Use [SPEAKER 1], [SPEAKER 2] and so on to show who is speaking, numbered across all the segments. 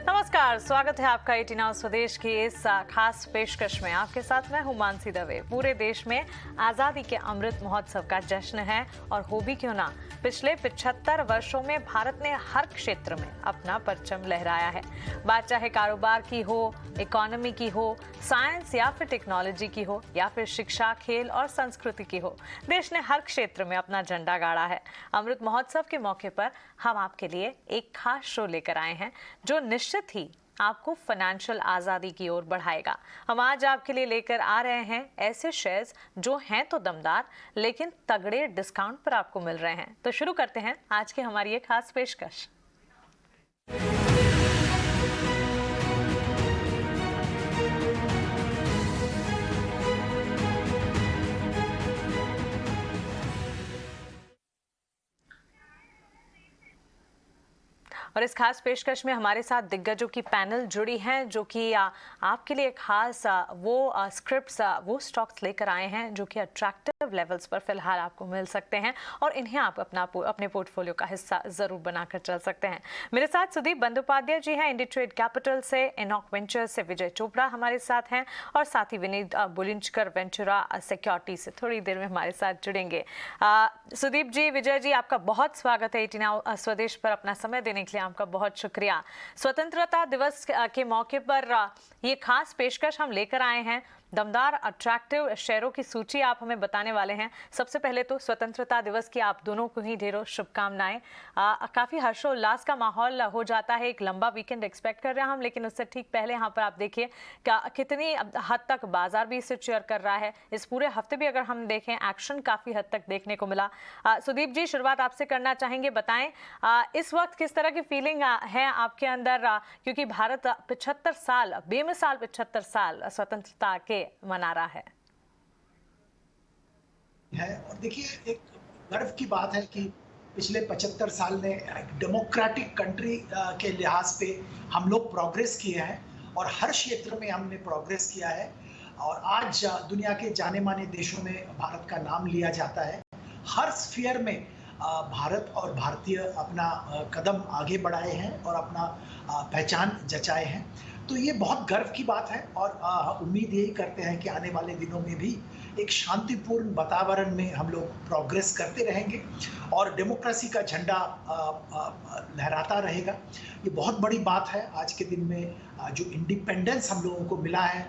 [SPEAKER 1] नमस्कार, स्वागत है आपका 18 नाउ स्वदेश की इस खास पेशकश में। आपके साथ मैं हूं मानसी दवे। पूरे देश में आज़ादी के अमृत महोत्सव का जश्न है और हो भी क्यों ना, पिछले 75 वर्षों में भारत ने हर क्षेत्र में अपना परचम लहराया है। बात चाहे कारोबार की हो, इकोनॉमी की हो, साइंस या फिर टेक्नोलॉजी की हो, या फिर शिक्षा, खेल और संस्कृति की हो, देश ने हर क्षेत्र में अपना झंडा गाड़ा है। अमृत महोत्सव के मौके पर हम आपके लिए एक खास शो लेकर आए हैं जो निश्चित ही आपको फाइनेंशियल आज़ादी की ओर बढ़ाएगा। हम आज आपके लिए लेकर आ रहे हैं ऐसे शेयर्स जो हैं तो दमदार, लेकिन तगड़े डिस्काउंट पर आपको मिल रहे हैं। तो शुरू करते हैं आज की हमारी ये खास पेशकश। और इस खास पेशकश में हमारे साथ दिग्गजों की पैनल जुड़ी हैं जो कि आपके लिए खास वो स्क्रिप्ट्स, वो स्टॉक्स लेकर आए हैं जो कि अट्रैक्टिव लेवल्स पर फिलहाल आपको मिल सकते हैं और इन्हें आप अपने पोर्टफोलियो का हिस्सा जरूर बनाकर चल सकते हैं। मेरे साथ सुदीप बंदोपाध्याय जी हैं इंडिट्रेड कैपिटल से, इनॉक वेंचर्स से विजय चोपड़ा हमारे साथ हैं और साथ ही विनीत बुलिंचकर वेंचुरा सिक्योरिटी से थोड़ी देर में हमारे साथ जुड़ेंगे। सुदीप जी, विजय जी, आपका बहुत स्वागत है 18 नाउ स्वदेश पर। अपना समय देने के लिए आपका बहुत शुक्रिया। स्वतंत्रता दिवस के मौके पर ये खास पेशकश हम लेकर आए हैं। दमदार अट्रैक्टिव शेयरों की सूची आप हमें बताने वाले हैं। सबसे पहले तो स्वतंत्रता दिवस की आप दोनों को ही ढेरों शुभकामनाएं। काफी हर्षोल्लास का माहौल हो जाता है। एक लंबा वीकेंड एक्सपेक्ट कर रहे हैं हम, लेकिन उससे ठीक पहले यहाँ पर आप देखिए कितनी हद तक बाजार भी इसे चेयर कर रहा है। इस पूरे हफ्ते भी अगर हम देखें, एक्शन काफी हद तक देखने को मिला। सुदीप जी, शुरुआत आपसे करना चाहेंगे। बताएं इस वक्त किस तरह की फीलिंग है आपके अंदर, क्योंकि भारत 75 साल, बेमिसाल 75 साल स्वतंत्रता के मना रहा है।
[SPEAKER 2] और देखिए, एक गर्व की बात है कि पिछले 75 साल ने डेमोक्रेटिक कंट्री के लिहाज पे हम लोग प्रोग्रेस किए हैं और हर क्षेत्र में हमने प्रोग्रेस किया है और आज दुनिया के जाने माने देशों में भारत का नाम लिया जाता है। हर स्फीयर में भारत और भारतीय अपना कदम आगे बढ़ाए हैं और अपना पहचान जचाए हैं। तो ये बहुत गर्व की बात है और उम्मीद यही करते हैं कि आने वाले दिनों में भी एक शांतिपूर्ण वातावरण में हम लोग प्रोग्रेस करते रहेंगे और डेमोक्रेसी का झंडा लहराता रहेगा। ये बहुत बड़ी बात है आज के दिन में, जो इंडिपेंडेंस हम लोगों को मिला है,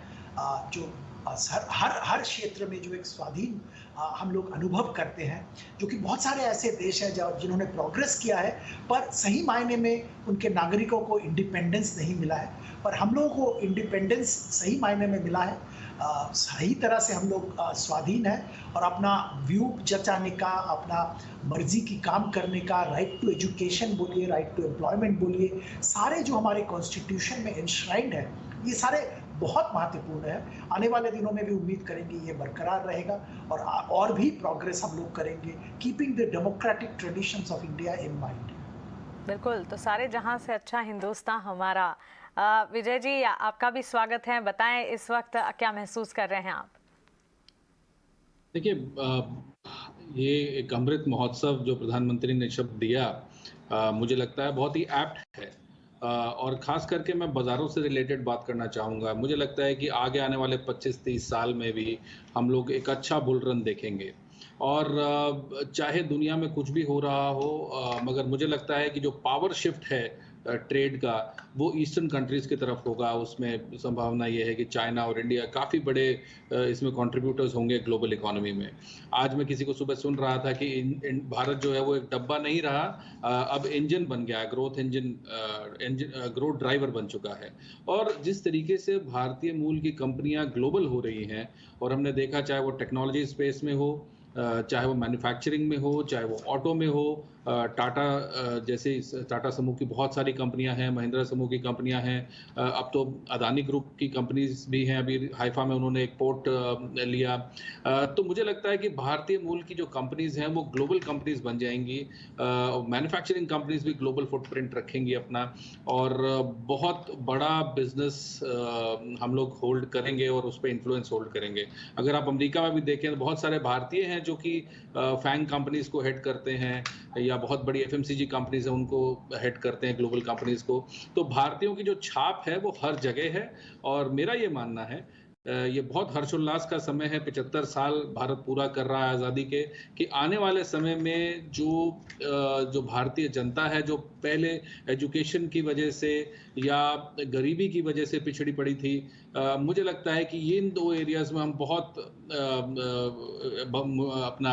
[SPEAKER 2] जो हर क्षेत्र में जो एक स्वाधीन हम लोग अनुभव करते हैं, जो कि बहुत सारे ऐसे देश हैं जिन्होंने प्रोग्रेस किया है पर सही मायने में उनके नागरिकों को इंडिपेंडेंस नहीं मिला है, पर हम लोगों को इंडिपेंडेंस सही मायने में मिला है। सही तरह से हम लोग स्वाधीन हैं और अपना व्यू जचाने का, अपना मर्जी की काम करने का, राइट टू एजुकेशन बोलिए, राइट टू एम्प्लॉयमेंट बोलिए, सारे जो हमारे कॉन्स्टिट्यूशन में इंश्राइंड है, ये सारे बहुत महत्वपूर्ण है। आने वाले दिनों में भी उम्मीद करेंगे ये बरकरार रहेगा और भी प्रोग्रेस हम लोग करेंगे, keeping the democratic traditions of India in mind.
[SPEAKER 1] बिल्कुल, तो सारे जहां से अच्छा हिंदुस्तान हमारा। विजय जी, आपका भी स्वागत है। बताएं इस वक्त क्या महसूस कर रहे हैं आप?
[SPEAKER 3] देखिए, ये एक अमृत महोत्सव जो प्रधानमंत्री ने शब्द दिया, मुझे लगता है बहुत ही एप्ट है। और ख़ास करके मैं बाज़ारों से रिलेटेड बात करना चाहूँगा। मुझे लगता है कि आगे आने वाले 25-30 साल में भी हम लोग एक अच्छा बुल रन देखेंगे और चाहे दुनिया में कुछ भी हो रहा हो, मगर मुझे लगता है कि जो पावर शिफ्ट है ट्रेड का, वो ईस्टर्न कंट्रीज़ की तरफ होगा। उसमें संभावना ये है कि चाइना और इंडिया काफ़ी बड़े इसमें कंट्रीब्यूटर्स होंगे ग्लोबल इकोनॉमी में। आज मैं किसी को सुबह सुन रहा था कि भारत जो है वो एक डब्बा नहीं रहा, अब इंजन बन गया, ग्रोथ ड्राइवर बन चुका है। और जिस तरीके से भारतीय मूल की कंपनियां ग्लोबल हो रही हैं, और हमने देखा चाहे वो टेक्नोलॉजी स्पेस में हो, चाहे वो मैन्युफैक्चरिंग में हो, चाहे वो ऑटो में हो, टाटा जैसे टाटा समूह की बहुत सारी कंपनियां हैं, महिंद्रा समूह की कंपनियां हैं, अब तो अदानी ग्रुप की कंपनीज भी हैं। अभी हाइफा में उन्होंने एक पोर्ट लिया। तो मुझे लगता है कि भारतीय मूल की जो कंपनीज हैं वो ग्लोबल कंपनीज बन जाएंगी। मैन्युफैक्चरिंग कंपनीज भी ग्लोबल फुटप्रिंट रखेंगी अपना, और बहुत बड़ा बिजनेस हम लोग होल्ड करेंगे और उस पर इन्फ्लुएंस होल्ड करेंगे। अगर आप अमेरिका में भी देखें तो बहुत सारे भारतीय हैं हैं जो कि फैंग कंपनीज को हेड करते हैं या बहुत बड़ी एफएमसीजी कंपनीज हैं उनको हेड करते हैं, ग्लोबल कंपनीज को। तो भारतीयों की जो छाप है वो हर जगह है और मेरा ये मानना है ये बहुत हर्षोल्लास का समय है। 75 साल भारत पूरा कर रहा है आज़ादी के, कि आने वाले समय में जो भारतीय जनता है जो पहले एजुकेशन की वजह से या गरीबी की वजह से पिछड़ी पड़ी थी, मुझे लगता है कि इन 2 एरियाज में हम बहुत अपना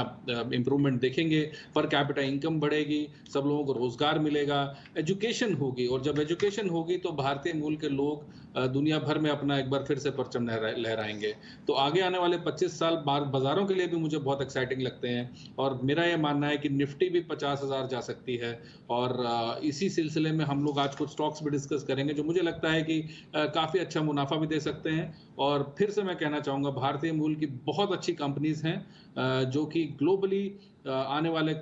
[SPEAKER 3] इम्प्रूवमेंट देखेंगे। पर कैपिटा इनकम बढ़ेगी, सब लोगों को रोजगार मिलेगा, एजुकेशन होगी, और जब एजुकेशन होगी तो भारतीय मूल के लोग दुनिया भर में अपना एक बार फिर से परचम लहराएंगे। तो आगे आने वाले 25 साल बाजारों के लिए भी मुझे बहुत एक्साइटिंग लगते हैं और मेरा ये मानना है कि निफ्टी भी 50,000 जा सकती है। और इसी सिलसिले में हम लोग आज कुछ स्टॉक्स भी डिस्कस करेंगे जो मुझे लगता है कि काफ़ी अच्छा मुनाफा भी दे सकते हैं। और फिर से मैं कहना चाहूँगा भारतीय मूल की बहुत अच्छी कंपनीज हैं जो कि ग्लोबली आने वाले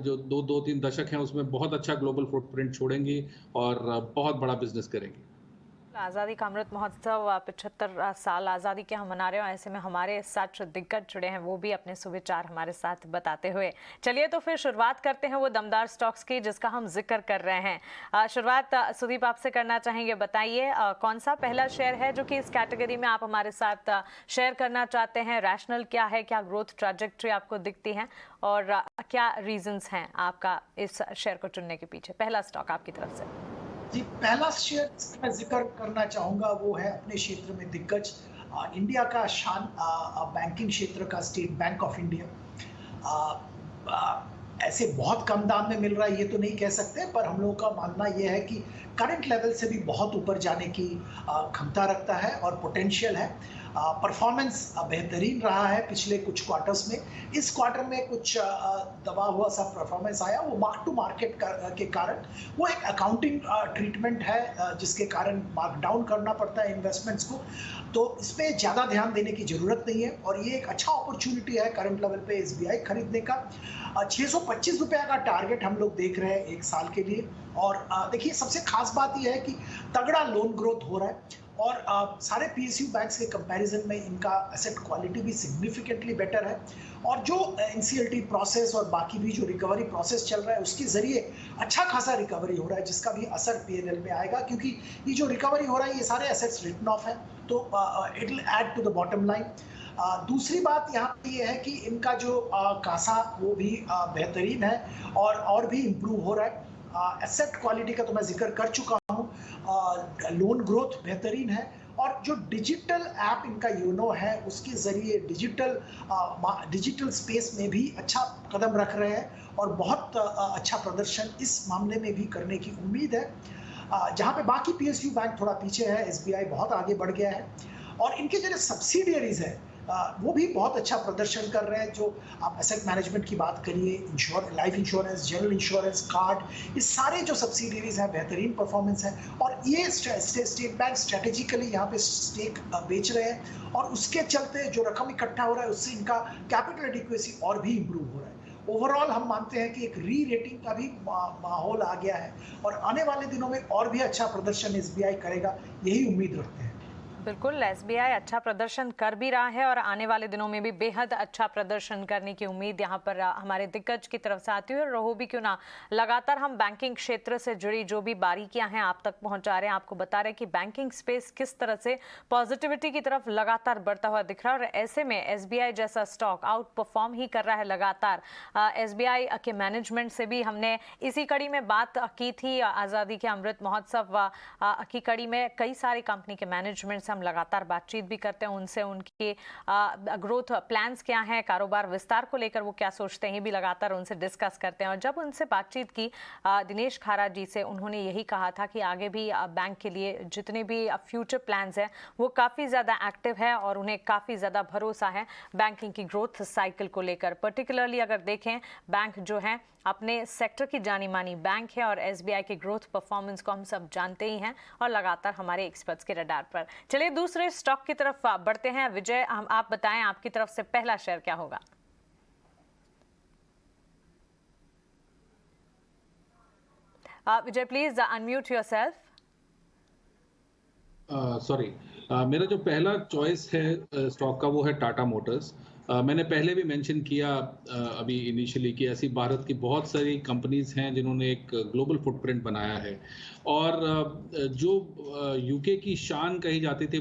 [SPEAKER 3] जो दो तीन दशक हैं उसमें बहुत अच्छा ग्लोबल फुटप्रिंट छोड़ेंगी और बहुत बड़ा बिजनेस करेंगी।
[SPEAKER 1] आज़ादी का अमृत महोत्सव 75 साल आज़ादी के हम मना रहे हो, ऐसे में हमारे साथ जो दिग्गज जुड़े हैं वो भी अपने सुविचार हमारे साथ बताते हुए। चलिए तो फिर शुरुआत करते हैं वो दमदार स्टॉक्स की जिसका हम जिक्र कर रहे हैं। शुरुआत सुदीप आपसे करना चाहेंगे, बताइए कौन सा पहला शेयर है जो कि इस कैटेगरी में आप हमारे साथ शेयर करना चाहते हैं? रैशनल क्या है, क्या ग्रोथ ट्रैजेक्टरी आपको दिखती है और क्या रीजंस हैं आपका इस शेयर को चुनने के पीछे? पहला स्टॉक आपकी तरफ से।
[SPEAKER 2] जी, पहला शेयर जिसका मैं जिक्र करना चाहूँगा वो है अपने क्षेत्र में दिग्गज इंडिया का शान बैंकिंग क्षेत्र का स्टेट बैंक ऑफ इंडिया। ऐसे बहुत कम दाम में मिल रहा है ये तो नहीं कह सकते, पर हम लोगों का मानना यह है कि करंट लेवल से भी बहुत ऊपर जाने की क्षमता रखता है और पोटेंशियल है। परफॉर्मेंस बेहतरीन रहा है पिछले कुछ क्वार्टर्स में। इस क्वार्टर में कुछ दबा हुआ सा परफॉर्मेंस आया, वो मार्क टू मार्केट के कारण। वो एक अकाउंटिंग ट्रीटमेंट है जिसके कारण मार्क डाउन करना पड़ता है इन्वेस्टमेंट्स को, तो इस पर ज़्यादा ध्यान देने की ज़रूरत नहीं है और ये एक अच्छा अपॉर्चुनिटी है करंट लेवल पे एसबीआई खरीदने का। 625 रुपये का टारगेट हम लोग देख रहे हैं 1 साल के लिए। और देखिए सबसे खास बात यह है कि तगड़ा लोन ग्रोथ हो रहा है और सारे पीएसयू बैंक्स के कंपैरिजन में इनका एसेट क्वालिटी भी सिग्निफिकेंटली बेटर है और जो एनसीएलटी प्रोसेस और बाकी भी जो रिकवरी प्रोसेस चल रहा है उसके जरिए अच्छा खासा रिकवरी हो रहा है जिसका भी असर पीएनएल में आएगा, क्योंकि ये जो रिकवरी हो रहा है ये सारे एसेट्स रिटन ऑफ है, तो it will add to the bottom line. दूसरी बात यहाँ पे ये है कि इनका जो कासा वो भी बेहतरीन है और भी इम्प्रूव हो रहा है। एसेट क्वालिटी का तो मैं जिक्र कर चुका हूँ, लोन ग्रोथ बेहतरीन है और जो डिजिटल ऐप इनका योनो है उसके जरिए डिजिटल स्पेस में भी अच्छा कदम रख रहे हैं और बहुत अच्छा प्रदर्शन इस मामले में भी करने की उम्मीद है। जहाँ पे बाकी पीएसयू बैंक थोड़ा पीछे है, एसबीआई बहुत आगे बढ़ गया है और इनके जो सब्सिडियरीज है वो भी बहुत अच्छा प्रदर्शन कर रहे हैं। जो आप एसेट मैनेजमेंट की बात करिए, life insurance, general insurance, card, ये सारे जो सब्सिडियरीज हैं बेहतरीन परफॉर्मेंस है और ये स्टेट बैंक स्ट्रेटेजिकली यहाँ पे स्टेक बेच रहे हैं और उसके चलते जो रकम इकट्ठा हो रहा है उससे इनका कैपिटल एडिक्वेसी और भी इम्प्रूव हो रहा है। ओवरऑल हम मानते हैं कि एक री रेटिंग का भी माहौल आ गया है और आने वाले दिनों में और भी अच्छा प्रदर्शन एसबीआई करेगा, यही उम्मीद रखते हैं।
[SPEAKER 1] बिल्कुल, एसबीआई अच्छा प्रदर्शन कर भी रहा है और आने वाले दिनों में भी बेहद अच्छा प्रदर्शन करने की उम्मीद यहाँ पर हमारे दिग्गज की तरफ से आती है। और रहो भी क्यों ना, लगातार हम बैंकिंग क्षेत्र से जुड़ी जो भी बारीकियां हैं आप तक पहुंचा रहे हैं, आपको बता रहे हैं कि बैंकिंग स्पेस किस तरह से पॉजिटिविटी की तरफ लगातार बढ़ता हुआ दिख रहा है। और ऐसे में एसबीआई जैसा स्टॉक आउट परफॉर्म ही कर रहा है लगातार। एसबीआई के मैनेजमेंट से भी हमने इसी कड़ी में बात की थी, आज़ादी के अमृत महोत्सव की कड़ी में कई सारी कंपनी के मैनेजमेंट हम लगातार बातचीत भी करते हैं उनसे, उनके ग्रोथ प्लान्स क्या हैं, कारोबार विस्तार को लेकर वो क्या सोचते हैं, ये भी लगातार उनसे डिस्कस करते हैं। और जब उनसे बातचीत की दिनेश खारा जी से, उन्होंने यही कहा था कि आगे भी बैंक के लिए जितने भी फ्यूचर प्लान्स हैं वो काफ़ी ज़्यादा एक्टिव है और उन्हें काफ़ी ज़्यादा भरोसा है बैंकिंग की ग्रोथ साइकिल को लेकर। पर्टिकुलरली अगर देखें, बैंक जो है अपने सेक्टर की जानी मानी बैंक है और एसबीआई की ग्रोथ परफॉर्मेंस को हम सब जानते ही हैं और लगातार हमारे एक्सपर्ट्स के रडार पर। चलिए दूसरे स्टॉक की तरफ बढ़ते हैं। विजय, आप बताएं आपकी तरफ से पहला शेयर क्या होगा? विजय, प्लीज अनम्यूट योरसेल्फ।
[SPEAKER 3] सॉरी, मेरा जो पहला चॉइस है स्टॉक का वो है टाटा मोटर्स। मैंने पहले भी मेंशन किया अभी इनिशियली कि ऐसी भारत की बहुत सारी कंपनीज हैं जिन्होंने एक ग्लोबल फुटप्रिंट बनाया है। और जो यूके की शान कही जाती थी,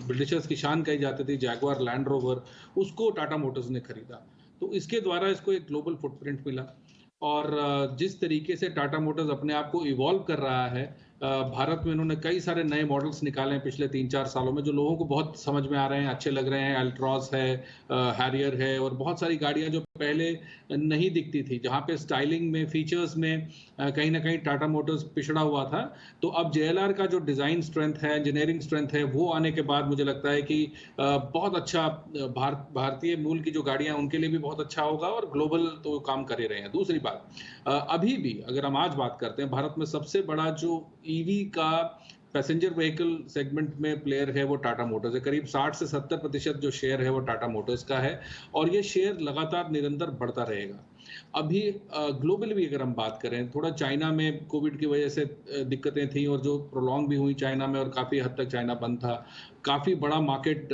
[SPEAKER 3] ब्रिटिशर्स की शान कही जाती थी, जैगुआर लैंड रोवर, उसको टाटा मोटर्स ने खरीदा। तो इसके द्वारा इसको एक ग्लोबल फुटप्रिंट मिला। और जिस तरीके से टाटा मोटर्स अपने आप को इवॉल्व कर रहा है, भारत में इन्होंने कई सारे नए मॉडल्स निकाले हैं पिछले 3-4 सालों में, जो लोगों को बहुत समझ में आ रहे हैं, अच्छे लग रहे हैं। अल्ट्रॉस है, हैरियर है, और बहुत सारी गाड़ियां जो पहले नहीं दिखती थी, जहां पे स्टाइलिंग में, फीचर्स में कहीं ना कहीं टाटा मोटर्स पिछड़ा हुआ था। तो अब JLR का जो डिज़ाइन स्ट्रेंथ है, इंजीनियरिंग स्ट्रेंथ है, वो आने के बाद मुझे लगता है कि बहुत अच्छा भारतीय मूल की जो गाड़ियां हैं उनके लिए भी बहुत अच्छा होगा, और ग्लोबल तो काम कर ही रहे हैं। दूसरी बात, अभी भी अगर हम आज बात करते हैं, भारत में सबसे बड़ा जो ईवी का पैसेंजर व्हीकल सेगमेंट में प्लेयर है वो टाटा मोटर्स है। करीब 60 से 70% जो शेयर है वो टाटा मोटर्स का है, और ये शेयर लगातार निरंतर बढ़ता रहेगा। अभी ग्लोबली भी अगर हम बात करें, थोड़ा चाइना में कोविड की वजह से दिक्कतें थी, और जो प्रोलॉन्ग भी हुई चाइना में, और काफ़ी हद तक चाइना बंद था। काफ़ी बड़ा मार्केट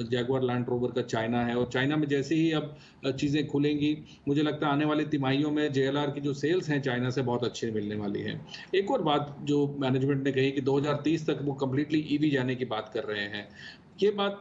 [SPEAKER 3] जैगुआर लैंड रोवर का चाइना है, और चाइना में जैसे ही अब चीज़ें खुलेंगी, मुझे लगता है आने वाली तिमाहियों में JLR की जो सेल्स हैं चाइना से बहुत अच्छी मिलने वाली हैं। एक और बात जो मैनेजमेंट ने कही कि 2030 तक वो कम्प्लीटली EV जाने की बात कर रहे हैं। ये बात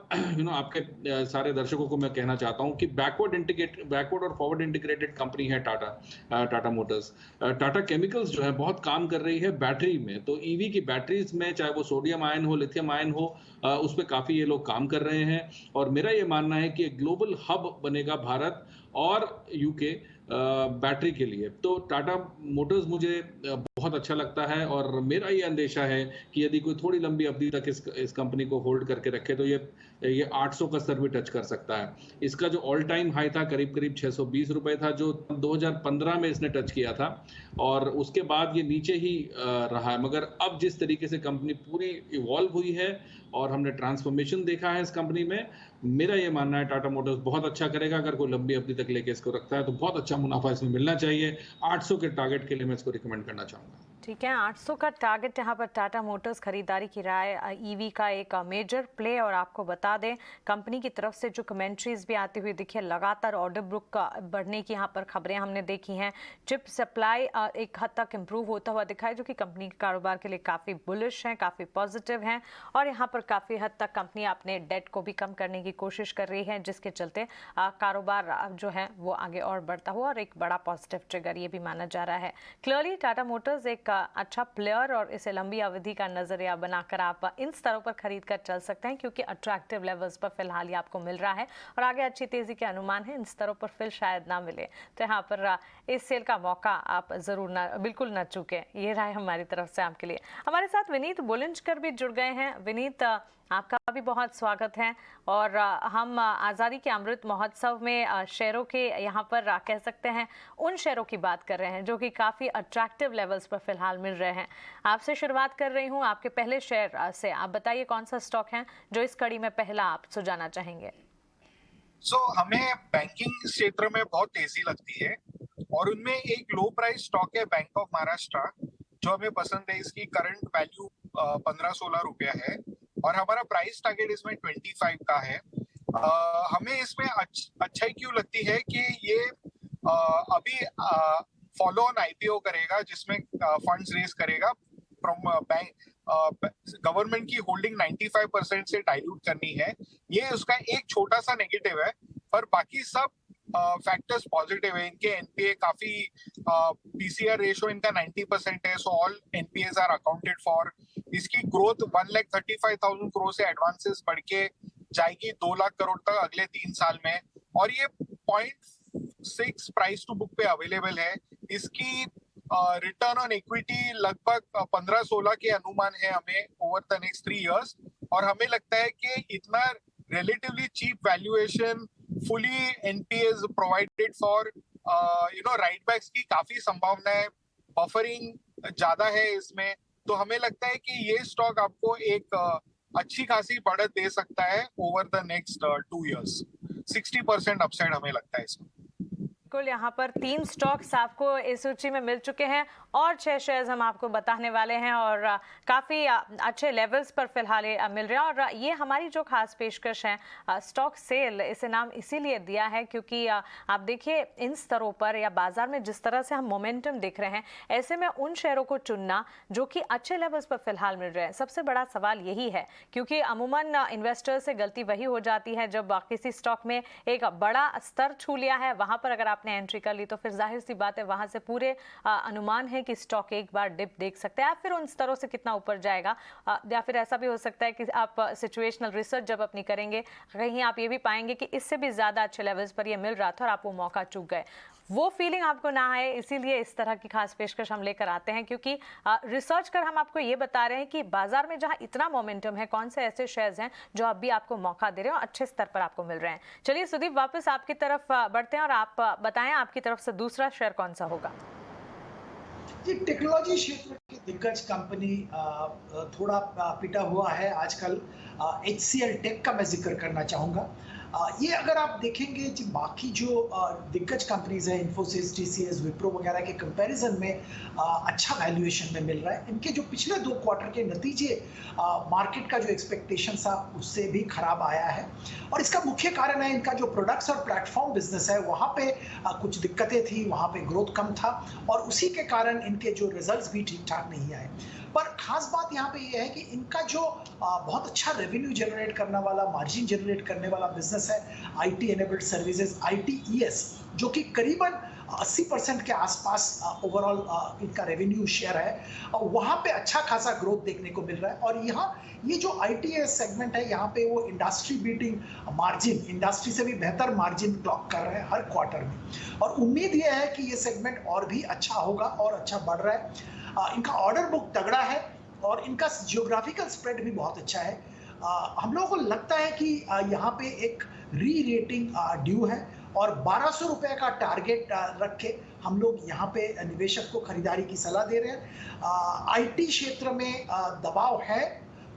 [SPEAKER 3] आपके सारे दर्शकों को मैं कहना चाहता हूँ कि बैकवर्ड और फॉरवर्ड इंटीग्रेटेड कंपनी है टाटा मोटर्स। टाटा केमिकल्स जो है बहुत काम कर रही है बैटरी में। तो EV की बैटरीज में, चाहे वो सोडियम आयन हो, लिथियम आयन हो, उस पर काफ़ी ये लोग काम कर रहे हैं। और मेरा ये मानना है कि एक ग्लोबल हब बनेगा भारत और UK बैटरी के लिए। तो टाटा मोटर्स मुझे बहुत अच्छा लगता है, और मेरा ये अंदेशा है कि यदि कोई थोड़ी लंबी अवधि तक इस कंपनी को होल्ड करके रखे तो ये 800 का स्तर भी टच कर सकता है। इसका जो ऑल टाइम हाई था करीब 620 रुपए था, जो 2015 में इसने टच किया था, और उसके बाद ये नीचे ही रहा है। मगर अब जिस तरीके से कंपनी पूरी इवॉल्व हुई है और हमने ट्रांसफॉर्मेशन देखा है इस कंपनी में, मेरा ये मानना है टाटा मोटर्स बहुत अच्छा करेगा। अगर कोई लंबी अवधि तक लेके इसको रखता है तो बहुत अच्छा मुनाफा इसमें मिलना चाहिए। 800 के टारगेट के लिए मैं इसको रिकमेंड करना चाहूँगा।
[SPEAKER 1] ठीक है, 800 का टारगेट यहाँ पर टाटा मोटर्स खरीदारी की राय, ईवी का एक मेजर प्ले। और आपको बता दें, कंपनी की तरफ से जो कमेंट्रीज भी आती हुई दिखी है, लगातार ऑर्डर बुक का बढ़ने की यहाँ पर खबरें हमने देखी हैं। चिप सप्लाई एक हद तक इम्प्रूव होता हुआ दिखा है, जो कि कंपनी के कारोबार के लिए काफ़ी बुलिश हैं, काफ़ी पॉजिटिव हैं। और यहाँ पर काफ़ी हद तक कंपनी अपने डेट को भी कम करने की कोशिश कर रही है, जिसके चलते कारोबार जो है वो आगे और बढ़ता हुआ, और एक बड़ा पॉजिटिव ट्रिगर ये भी माना जा रहा है। क्लियरली टाटा मोटर्स एक अच्छा प्लेयर, और इसे लंबी अवधि का नजरिया बनाकर आप इन स्तरों पर खरीद कर चल सकते हैं, क्योंकि अट्रैक्टिव लेवल्स पर फिलहाल ये आपको मिल रहा है, और आगे अच्छी तेजी के अनुमान है। इन स्तरों पर फिर शायद ना मिले, तो यहाँ पर इस सेल का मौका आप जरूर बिल्कुल ना चूकें। ये राय हमारी तरफ से आपके लिए। हमारे साथ विनीत बुलंजकर भी जुड़ गए हैं। विनीत, आपका भी बहुत स्वागत है। और हम आज़ादी के अमृत महोत्सव में शेयरों के यहाँ पर कह सकते हैं उन शेयरों की बात कर रहे हैं जो कि काफ़ी अट्रैक्टिव लेवल्स पर फिलहाल मिल रहे हैं। आपसे शुरुआत कर रही हूँ आपके पहले शेयर से। आप बताइए कौन सा स्टॉक है जो इस कड़ी में पहला आप सुझाना चाहेंगे?
[SPEAKER 4] हमें बैंकिंग क्षेत्र में बहुत तेजी लगती है, और उनमें एक लो प्राइस स्टॉक है बैंक ऑफ महाराष्ट्र, जो हमें पसंद है। इसकी करंट वैल्यू 15-16 रुपया है, और हमारा प्राइस टारगेट इसमें 25 का है। हमें इसमें अच्छाई क्यों लगती है कि ये अभी फॉलो ऑन IPO करेगा, जिसमें फंड्स रेज करेगा फ्रॉम बैंक। गवर्नमेंट की होल्डिंग 95% से डाइल्यूट करनी है। ये उसका एक छोटा सा नेगेटिव है, पर बाकी सब फैक्टर्स पॉजिटिव है। इनके NPA काफी, PCR रेशियो इनका 90% है, so all NPAs are accounted for. इसकी ग्रोथ 1,35,000 करोड़ से एडवांसेस बढ़ के जाएगी 2 लाख करोड़ तक अगले 3 साल में, और ये 0.6 प्राइस टू बुक पे अवेलेबल है। इसकी रिटर्न ऑन इक्विटी लगभग 15-16 के अनुमान है हमें ओवर द नेक्स्ट 3 इयर्स, और हमें लगता है कि इतना relatively cheap valuation, fully NPAs provided for write backs की काफी संभावना है, बफरिंग ज्यादा है इसमें। तो हमें लगता है कि ये स्टॉक आपको एक अच्छी खासी बढ़त दे सकता है over the next 2 years. 60% upside हमें लगता है इसमें।
[SPEAKER 1] बिल्कुल, यहाँ पर 3 स्टॉक्स आपको इस सूची में मिल चुके हैं और 6 शेयर्स हम आपको बताने वाले हैं और काफ़ी अच्छे लेवल्स पर फिलहाल ये मिल रहे हैं। और ये हमारी जो खास पेशकश है स्टॉक सेल, इसे नाम इसीलिए दिया है क्योंकि आप देखिए इन स्तरों पर या बाजार में जिस तरह से हम मोमेंटम देख रहे हैं, ऐसे में उन शेयरों को चुनना जो कि अच्छे लेवल्स पर फिलहाल मिल रहे हैं, सबसे बड़ा सवाल यही है। क्योंकि अमूमन इन्वेस्टर से गलती वही हो जाती है जब किसी स्टॉक में एक बड़ा स्तर छू लिया है, वहां पर अगर आपने एंट्री कर ली तो फिर जाहिर सी बात है वहां से पूरे अनुमान है कि स्टॉक एक बार डिप देख सकते हैं, फिर उन स्तरों से कितना ऊपर जाएगा, या फिर ऐसा भी हो सकता है कि आप सिचुएशनल रिसर्च जब अपनी करेंगे कहीं आप ये भी पाएंगे कि इससे भी ज्यादा अच्छे लेवल्स पर ये मिल रहा था और आप वो मौका चूक गए। वो फीलिंग आपको ना आए, इसीलिए इस तरह की खास पेशकश हम लेकर आते हैं क्योंकि रिसर्च कर हम आपको ये बता रहे हैं कि बाजार में जहां इतना मोमेंटम है, कौन से ऐसे शेयर्स हैं जो अभी आपको मौका दे रहे हैं और अच्छे स्तर पर आपको मिल रहे हैं। चलिए सुदीप, वापस आपकी तरफ बढ़ते हैं और आप बताएं आपकी तरफ से दूसरा शेयर कौन सा होगा।
[SPEAKER 2] जी, टेक्नोलॉजी क्षेत्र की दिग्गज कंपनी थोड़ा पिटा हुआ है आजकल। HCL टेक का मैं जिक्र करना चाहूँगा। ये अगर आप देखेंगे कि बाकी जो दिग्गज कंपनीज हैं, इन्फोसिस, TCS, विप्रो वगैरह के कंपैरिजन में अच्छा वैल्यूएशन में मिल रहा है। इनके जो पिछले 2 क्वार्टर के नतीजे मार्केट का जो एक्सपेक्टेशन था उससे भी खराब आया है और इसका मुख्य कारण है इनका जो प्रोडक्ट्स और प्लेटफॉर्म बिजनेस है, वहाँ पे कुछ दिक्कतें थी, वहाँ पे ग्रोथ कम था और उसी के कारण इनके जो रिजल्ट्स भी ठीक ठाक नहीं आए। पर खास बात यहाँ पे ये है कि इनका जो बहुत अच्छा रेवेन्यू जनरेट करने वाला, मार्जिन जनरेट करने वाला बिजनेस है, IT एनेबल्ड सर्विसेज, ITES, जो कि करीबन 80% के आसपास ओवरऑल इनका रेवेन्यू शेयर है, वहाँ पे अच्छा खासा ग्रोथ देखने को मिल रहा है। और यहाँ ये जो ITES सेगमेंट है, यहाँ पे वो इंडस्ट्री बीटिंग मार्जिन, इंडस्ट्री से भी बेहतर मार्जिन क्लॉक कर रहे हैं हर क्वार्टर में और उम्मीद ये है कि ये सेगमेंट और भी अच्छा होगा और अच्छा बढ़ रहा है। इनका ऑर्डर बुक तगड़ा है और इनका जियोग्राफिकल स्प्रेड भी बहुत अच्छा है। हम लोगों को लगता है कि यहाँ पे एक री रेटिंग ड्यू है और 1200 रुपए का टारगेट रख के हम लोग यहाँ पे निवेशक को खरीदारी की सलाह दे रहे हैं। IT क्षेत्र में दबाव है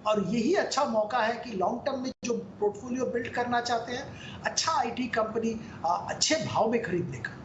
[SPEAKER 2] और यही अच्छा मौका है कि लॉन्ग टर्म में जो पोर्टफोलियो बिल्ड करना चाहते हैं, अच्छा IT कंपनी अच्छे भाव में खरीद लेगा।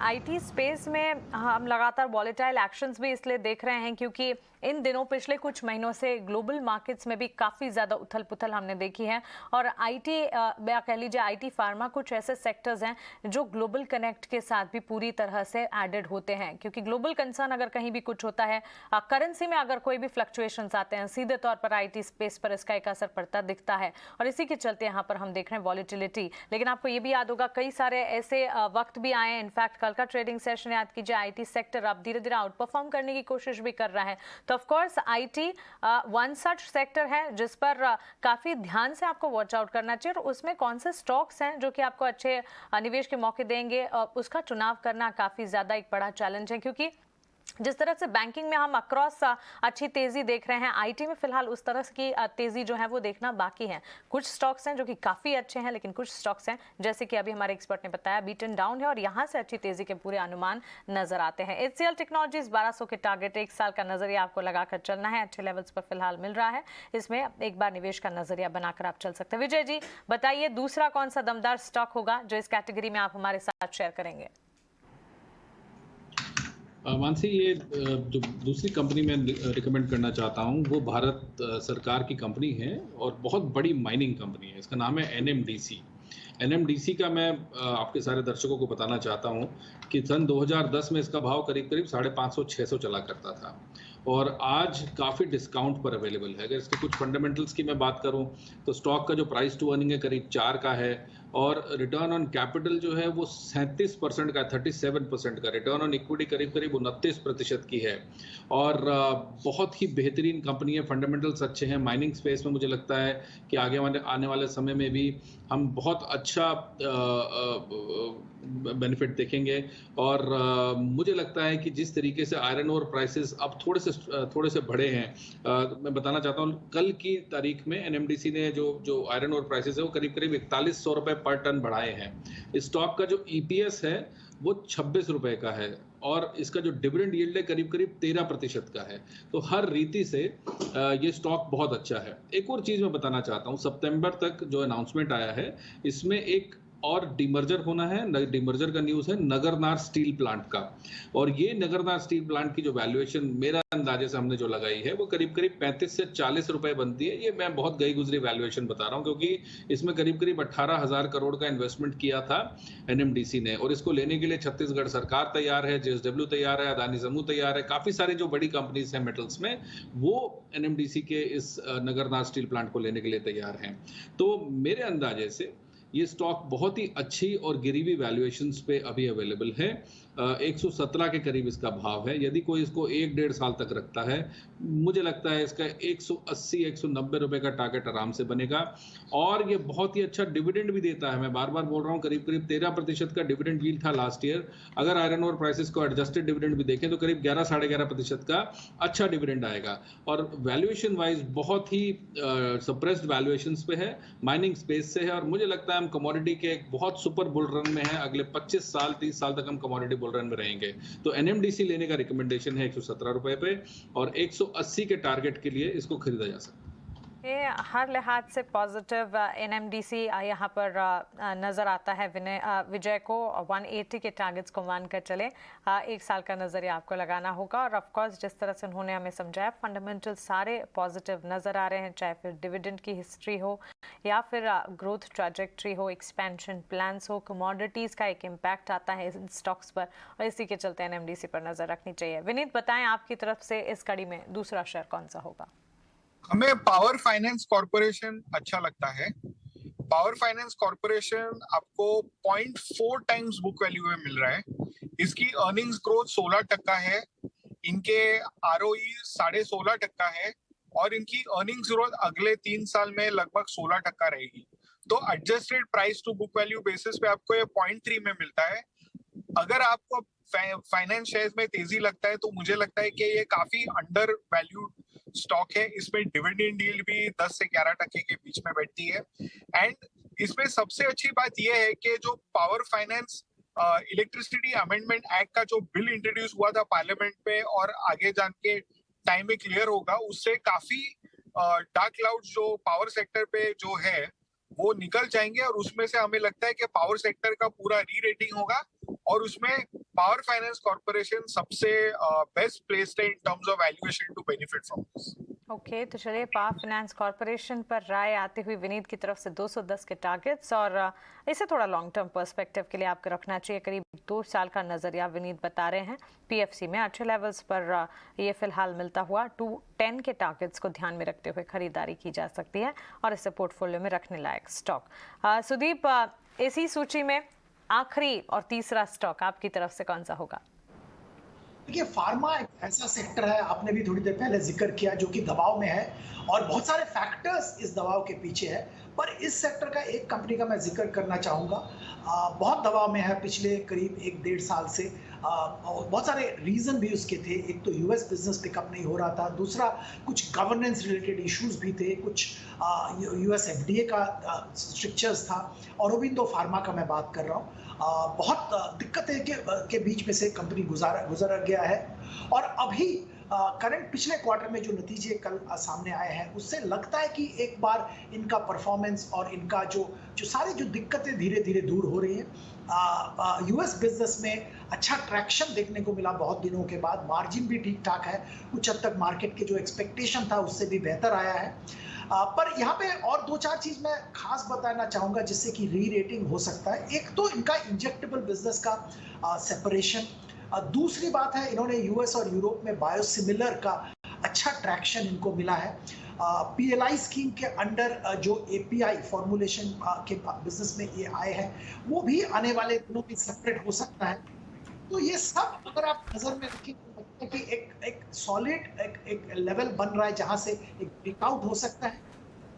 [SPEAKER 1] IT स्पेस में हम लगातार वॉलेटाइल एक्शंस भी इसलिए देख रहे हैं क्योंकि इन दिनों पिछले कुछ महीनों से ग्लोबल मार्केट्स में भी काफ़ी ज़्यादा उथल पुथल हमने देखी है और IT या कह लीजिए IT फार्मा कुछ ऐसे सेक्टर्स हैं जो ग्लोबल कनेक्ट के साथ भी पूरी तरह से एडेड होते हैं क्योंकि ग्लोबल कंसर्न अगर कहीं भी कुछ होता है, करेंसी में अगर कोई भी फ्लक्चुएशंस आते हैं, सीधे तौर पर IT स्पेस पर इसका एक असर पड़ता दिखता है और इसी के चलते यहाँ पर हम देख रहे हैं वॉलेटिलिटी। लेकिन आपको ये भी याद होगा कई सारे ऐसे वक्त भी आए, इनफैक्ट कल का ट्रेडिंग सेशन याद कीजिए, IT सेक्टर अब धीरे धीरे आउट परफॉर्म करने की कोशिश भी कर रहा है। तो of course IT one such sector है जिस पर काफी ध्यान से आपको वॉच आउट करना चाहिए और उसमें कौन से स्टॉक्स हैं जो कि आपको अच्छे निवेश के मौके देंगे, उसका चुनाव करना काफी ज्यादा एक बड़ा चैलेंज है क्योंकि जिस तरह से बैंकिंग में हम अक्रॉस अच्छी तेजी देख रहे हैं, IT में फिलहाल उस तरह की तेजी जो है वो देखना बाकी है। कुछ स्टॉक्स हैं जो कि काफी अच्छे हैं लेकिन कुछ स्टॉक्स हैं जैसे कि अभी हमारे एक्सपर्ट ने बताया बीटन डाउन है और यहां से अच्छी तेजी के पूरे अनुमान नजर आते हैं। HCL टेक्नोलॉजीज 1200 के टारगेट, 1 साल का नजरिया आपको लगाकर चलना है, अच्छे लेवल्स पर फिलहाल मिल रहा है, इसमें एक बार निवेश का नजरिया बनाकर आप चल सकते हैं। विजय जी बताइए दूसरा कौन सा दमदार स्टॉक होगा जो इस कैटेगरी में आप हमारे साथ शेयर करेंगे?
[SPEAKER 3] मानसी, ये जो दूसरी कंपनी मैं रिकमेंड करना चाहता हूँ वो भारत सरकार की कंपनी है और बहुत बड़ी माइनिंग कंपनी है। इसका नाम है NMDC का मैं आपके सारे दर्शकों को बताना चाहता हूँ कि सन 2010 में इसका भाव करीब 550-600 चला करता था और आज काफ़ी डिस्काउंट पर अवेलेबल है। अगर इसके कुछ फंडामेंटल्स की मैं बात करूं तो स्टॉक का जो प्राइस टू अर्निंग है करीब 4 का है और रिटर्न ऑन कैपिटल जो है वो 37% का, 37% का, रिटर्न ऑन इक्विटी करीब 29% की है और बहुत ही बेहतरीन कंपनी है। फंडामेंटल्स अच्छे हैं। माइनिंग स्पेस में मुझे लगता है कि आने वाले समय में भी हम बहुत अच्छा बेनिफिट देखेंगे और मुझे लगता है कि जिस तरीके से आयरन ओर प्राइसेस अब थोड़े से बढ़े हैं, मैं बताना चाहता हूँ कल की तारीख में NMDC ने जो आयरन ओर प्राइसेस है वो करीब 4100 रुपए पर टन बढ़ाए हैं। स्टॉक का जो EPS है वो 26 रुपए का है और इसका जो डिविडेंड यील्ड है करीब 13% का है। तो हर रीति से ये स्टॉक बहुत अच्छा है। एक और चीज़ मैं बताना चाहता हूँ, सितंबर तक जो अनाउंसमेंट आया है इसमें एक और डिमर्जर होना है। डिमर्जर का न्यूज़ है नगरनार स्टील प्लांट का, और ये नगरनार स्टील प्लांट की जो वैल्यूएशन मेरा अंदाजे से हमने जो लगाई है वो करीब करीब 35 से 40 रुपए बनती है। ये मैं बहुत गई गुजरी वैल्यूएशन बता रहा हूँ, क्योंकि इसमें करीब करीब 18,000 करोड़ का इन्वेस्टमेंट किया था एनएमडीसी ने, और इसको लेने के लिए छत्तीसगढ़ सरकार तैयार है, जेएसडब्ल्यू तैयार है, अदानी समूह तैयार है, काफी सारी जो बड़ी कंपनीज हैं मेटल्स में, वो एनएमडीसी के इस नगरनार स्टील प्लांट को लेने के लिए तैयार हैं। तो मेरे अंदाजे से ये स्टॉक बहुत ही अच्छी और गिरी हुई वैल्यूएशंस पे अभी अवेलेबल है। 117 के करीब इसका भाव है। यदि कोई इसको 1-1.5 साल तक रखता है, मुझे लगता है इसका 180-190 रुपए का टारगेट आराम से बनेगा। और ये बहुत ही अच्छा डिविडेंड भी देता है। मैं बार बार बोल रहा हूँ, करीब करीब 13% का डिविडेंड यील्ड था लास्ट ईयर। अगर आयरन ओर प्राइसेस को एडजस्टेड डिविडेंड भी देखें तो करीब 11-11.5% का अच्छा डिविडेंड आएगा। और वैल्यूएशन वाइज बहुत ही सप्रेस्ड वैल्यूएशंस पे है, माइनिंग स्पेस से है, और मुझे लगता है हम कमोडिटी के एक बहुत सुपर बुल रन में है। अगले 25 साल 30 साल तक हम कमोडिटी बुल रन में रहेंगे। तो एनएमडीसी लेने का रिकमेंडेशन है 117 रुपए पे, और 180 के टारगेट के लिए इसको खरीदा जा सकता है।
[SPEAKER 1] ये हर लिहाज से पॉजिटिव एनएमडीसी यहाँ पर नज़र आता है। विजय को 180 के टारगेट्स को मानकर चले, एक साल का नज़रिया आपको लगाना होगा। और ऑफ कोर्स जिस तरह से उन्होंने हमें समझाया, फंडामेंटल सारे पॉजिटिव नज़र आ रहे हैं, चाहे फिर डिविडेंड की हिस्ट्री हो या फिर ग्रोथ ट्रैजेक्टरी हो, एक्सपेंशन प्लान्स हो, कमोडिटीज़ का एक इम्पैक्ट आता है इन स्टॉक्स पर, और इसी के चलते एनएमडीसी पर नज़र रखनी चाहिए। विनीत, बताएं आपकी तरफ से इस कड़ी में दूसरा शेयर कौन सा होगा?
[SPEAKER 4] हमें पावर फाइनेंस कॉर्पोरेशन अच्छा लगता है। पावर फाइनेंस कॉर्पोरेशन आपको 0.4 टाइम्स बुक वैल्यू में मिल रहा है। इसकी अर्निंग्स ग्रोथ 16% है, इनके आरओई 16.5% है, और इनकी अर्निंग्स ग्रोथ अगले 3 साल में लगभग 16% रहेगी। तो adjusted price to book value basis पे आपको ये 0.3 में मिलता है। अगर आपको फाइनेंस शेयर्स में तेजी लगता है तो मुझे लगता है कि ये काफी अंडर वैल्यूड स्टॉक है। इसमें डिविडेंड यील्ड भी 10 से 11% के बीच में बैठती है। एंड इसमें सबसे अच्छी बात यह है कि जो power finance electricity amendment act का जो बिल इंट्रोड्यूस हुआ था पार्लियामेंट पे, और आगे जान के टाइम में क्लियर होगा, उससे काफी डार्क क्लाउड जो पावर सेक्टर पे जो है वो निकल जाएंगे, और उसमें से हमें लगता है कि पावर सेक्टर का पूरा री रेटिंग होगा, और उसमें पावर फाइनेंस कॉर्पोरेशन सबसे बेस्ट प्लेस्ड है in terms of valuation to benefit from this.
[SPEAKER 1] Okay, तो चलिए पावर फाइनेंस कॉर्पोरेशन पर राय आते हुए विनीत की तरफ से 210 के टारगेट्स, और इसे थोड़ा लॉन्ग टर्म पर्सपेक्टिव के लिए आपको रखना चाहिए। करीब 2 साल का नजरिया विनीत बता रहे हैं। पीएफसी में अच्छे लेवल्स पर ये फिलहाल मिलता हुआ 210 के टारगेट्स को ध्यान में रखते हुए खरीदारी की जा सकती है, और इसे पोर्टफोलियो में रखने लायक स्टॉक। सुदीप, इसी सूची में आखिरी और तीसरा स्टॉक आपकी तरफ से कौन सा होगा?
[SPEAKER 2] देखिए, फार्मा एक ऐसा सेक्टर है, आपने भी थोड़ी देर पहले जिक्र किया, जो कि दबाव में है, और बहुत सारे फैक्टर्स इस दबाव के पीछे है। पर इस सेक्टर का एक कंपनी का मैं जिक्र करना चाहूँगा, बहुत दबाव में है पिछले करीब 1-1.5 साल से। बहुत सारे रीजन भी उसके थे। एक तो यूएस बिजनेस पिकअप नहीं हो रहा था, दूसरा कुछ गवर्नेंस रिलेटेड इश्यूज भी थे, कुछ यूएस एफडीए का स्ट्रिक्चर्स था। औरोबिंदो फार्मा का मैं बात कर रहा हूँ। बहुत दिक्कतें के बीच में से कंपनी गुजर गया है, और अभी करंट पिछले क्वार्टर में जो नतीजे कल सामने आए हैं, उससे लगता है कि एक बार इनका परफॉर्मेंस और इनका जो सारी जो दिक्कतें धीरे धीरे दूर हो रही हैं। यूएस बिजनेस में अच्छा ट्रैक्शन देखने को मिला बहुत दिनों के बाद, मार्जिन भी ठीक ठाक है, कुछ हद तक मार्केट के जो एक्सपेक्टेशन था उससे भी बेहतर आया है। पर यहाँ पे और 2-4 चीज मैं खास बताना चाहूंगा जिससे कि री रेटिंग हो सकता है। एक तो इनका इंजेक्टेबल बिजनेस का सेपरेशन, दूसरी बात है इन्होंने यूएस और यूरोप में बायोसिमिलर का अच्छा ट्रैक्शन इनको मिला है। पीएलआई स्कीम के अंडर जो एपीआई फॉर्मुलेशन के बिजनेस में ये आए हैं, वो भी आने वाले दिनों में सेपरेट हो सकता है। तो ये सब अगर आप नजर में रखें तो कि एक सॉलिड एक लेवल बन रहा है जहां से एक ब्रेकआउट हो सकता है,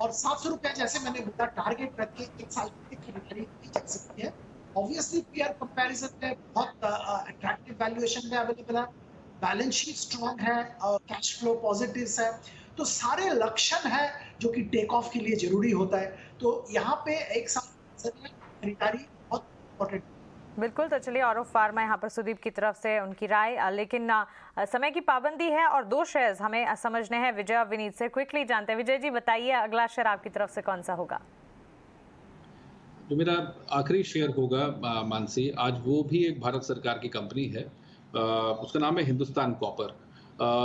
[SPEAKER 2] और 700 रुपया जैसे मैंने बोला टारगेट रख के 1 साल की खरीदारी की जा सकती है। ऑब्वियसली पीआर कंपैरिजन में बहुत अट्रैक्टिव वैल्यूएशन में अवेलेबल है, बैलेंस शीट स्ट्रांग है, कैश फ्लो पॉजिटिव्स है, तो सारे लक्षण है जो कि टेक ऑफ के लिए जरूरी होता है। तो यहाँ पे 1 साल खरीदारी बहुत इंपॉर्टेंट।
[SPEAKER 1] बिल्कुल, तो चलिए औरो फार्मा यहाँ पर सुदीप की तरफ से उनकी राय, लेकिन समय की पाबंदी है और 2 शेयर्स हमें समझने हैं। विजय और विनीत से क्विकली जानते हैं। विजय जी बताइए, अगला शेयर आपकी तरफ से कौन सा होगा?
[SPEAKER 3] जो मेरा आखिरी शेयर होगा मानसी, आज वो भी एक भारत सरकार की कंपनी है। उसका नाम है हिंदुस्तान कॉपर।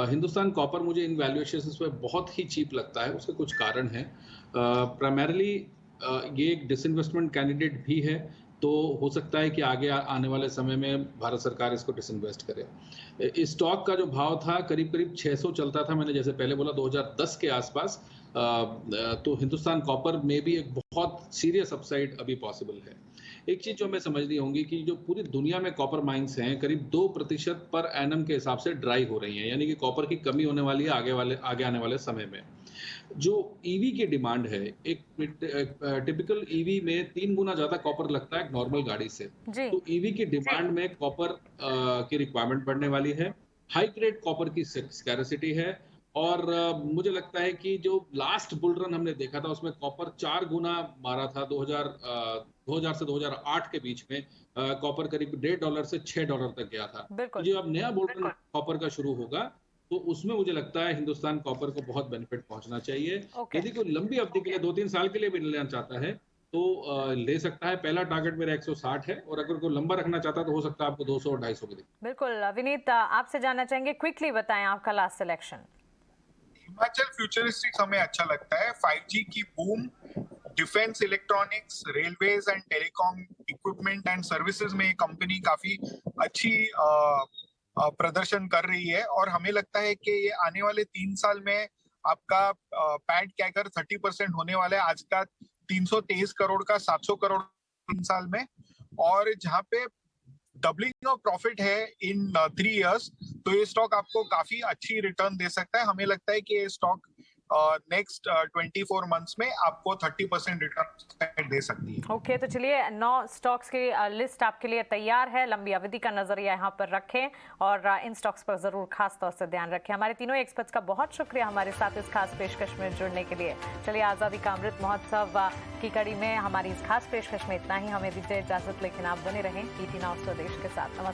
[SPEAKER 3] हिंदुस्तान कॉपर मुझे इन वैल्यूएशंस पे बहुत ही चीप लगता है। उसके कुछ कारण हैं। प्राइमरीली ये एक डिसइन्वेस्टमेंट कैंडिडेट भी है, तो हो सकता है कि आगे आने वाले समय में भारत सरकार इसको डिसइन्वेस्ट करे। इस स्टॉक का जो भाव था करीब-करीब 600 चलता था, मैंने जैसे पहले बोला 2010 के आसपास। तो हिंदुस्तान कॉपर में भी एक बहुत सीरियस अपसाइड अभी पॉसिबल है। एक चीज़ जो हमें समझनी होगी कि जो पूरी दुनिया में कॉपर माइंस हैं, करीब 2% पर एनम के हिसाब से ड्राई हो रही हैं, यानी कि कॉपर की कमी होने वाली है आगे आने वाले समय में। जो ईवी की डिमांड है, एक टिपिकल ईवी में 3 गुना ज़्यादा कॉपर लगता है एक नॉर्मल गाड़ी से।
[SPEAKER 1] जी।
[SPEAKER 3] तो ईवी की डिमांड में कॉपर की रिक्वायरमेंट बढ़ने वाली है। हाई ग्रेड कॉपर की स्कैरसिटी है और मुझे लगता है कि जो लास्ट बुल रन हमने देखा था उसमें कॉपर 4 गुना मारा था 2000 से 2008 के बीच में। कॉपर करीब $1.5 से $6 तक गया था। तो
[SPEAKER 1] बिल्कुल।
[SPEAKER 3] जो अब नया बुल रन कॉपर का शुरू होगा तो उसमें मुझे लगता है हिंदुस्तान कॉपर को बहुत बेनिफिट पहुंचना चाहिए।
[SPEAKER 1] ओके।
[SPEAKER 3] यदि कोई लंबी अवधि के लिए 2-3 साल के लिए भी लेना चाहता है तो ले सकता है। पहला टारगेट मेरा 160 है और अगर कोई लंबा रखना चाहता है तो हो सकता है आपको 200 और 250 भी दिखे।
[SPEAKER 1] बिल्कुल विनीत, आपसे जानना चाहेंगे, क्विकली बताएं आपका लास्ट सिलेक्शन।
[SPEAKER 4] हिमाचल फ्यूचरिस्टिक्स हमें अच्छा लगता है। 5G की boom, defence electronics, railways and telecom equipment and services में ये कंपनी काफी अच्छी प्रदर्शन कर रही है और हमें लगता है कि ये आने वाले 3 साल में आपका पैट कैगर 30% होने वाला है। आज का 323 करोड़ का 700 करोड़ 3 साल में, और जहाँ पे डबलिंग ऑफ प्रॉफिट है इन 3 इयर्स, तो ये स्टॉक आपको काफी अच्छी रिटर्न दे सकता है। हमें लगता है कि ये स्टॉक नेक्स्ट 24 मंथ्स में आपको 30% रिटर्न दे सकती है।
[SPEAKER 1] ओके, तो चलिए 9 स्टॉक्स की लिस्ट आपके लिए तैयार है। लंबी अवधि का नजरिया यहाँ पर रखें और इन स्टॉक्स पर जरूर खास तौर से ध्यान रखें। हमारे तीनों एक्सपर्ट्स का बहुत शुक्रिया हमारे साथ इस खास पेशकश में जुड़ने के लिए। चलिए, आज़ादी का अमृत महोत्सव की कड़ी में हमारी इस खास पेशकश में इतना ही। हमें दीजिए इजाजत, लेकिन आप बने रहें ET Now स्वदेश के साथ। नमस्कार।